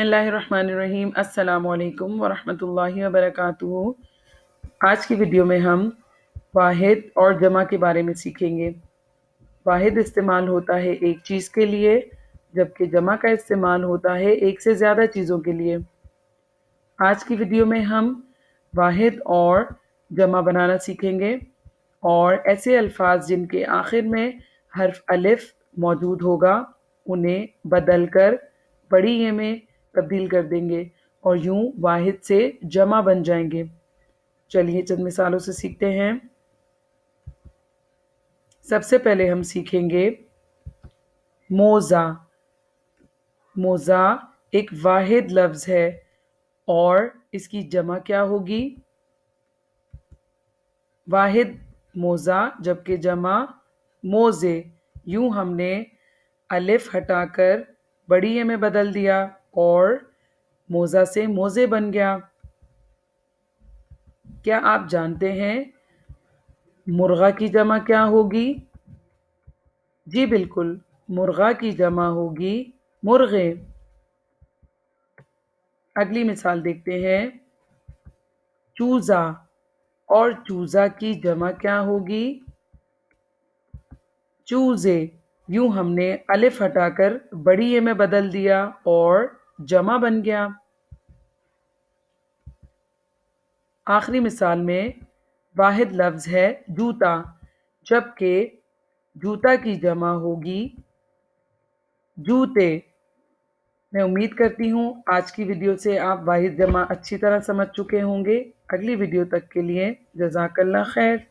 बिस्मिल्लाहिर्रहमानिर्रहीम। अस्सलाम वालेकुम वरहमतुल्लाहि वबरकातुहू। आज की वीडियो में हम वाहिद और जमा के बारे में सीखेंगे। वाहिद इस्तेमाल होता है एक चीज़ के लिए, जबकि जमा का इस्तेमाल होता है एक से ज़्यादा चीज़ों के लिए। आज की वीडियो में हम वाहिद और जमा बनाना सीखेंगे और ऐसे अल्फाज जिनके आखिर में हर्फ अलिफ मौजूद होगा उन्हें बदल कर बड़ी ये में तब्दील कर देंगे और यूं वाहिद से जमा बन जाएंगे। चलिए चंद मिसालों से सीखते हैं। सबसे पहले हम सीखेंगे मोज़ा। मोज़ा एक वाहिद लफ्ज़ है और इसकी जमा क्या होगी? वाहिद मोज़ा, जबकि जमा मोज़े। यूं हमने अलिफ हटाकर बड़ी ये में बदल दिया और मोज़ा से मोज़े बन गया। क्या आप जानते हैं मुर्गा की जमा क्या होगी? जी बिल्कुल, मुर्गा की जमा होगी मुर्गे। अगली मिसाल देखते हैं, चूज़ा। और चूज़ा की जमा क्या होगी? चूज़े। यूं हमने अलिफ हटाकर बड़ी ये में बदल दिया और जमा बन गया। आखिरी मिसाल में वाहिद लफ्ज़ है जूता, जबकि जूता की जमा होगी जूते। मैं उम्मीद करती हूँ आज की वीडियो से आप वाहिद जमा अच्छी तरह समझ चुके होंगे। अगली वीडियो तक के लिए जज़ाकल्लाह खैर।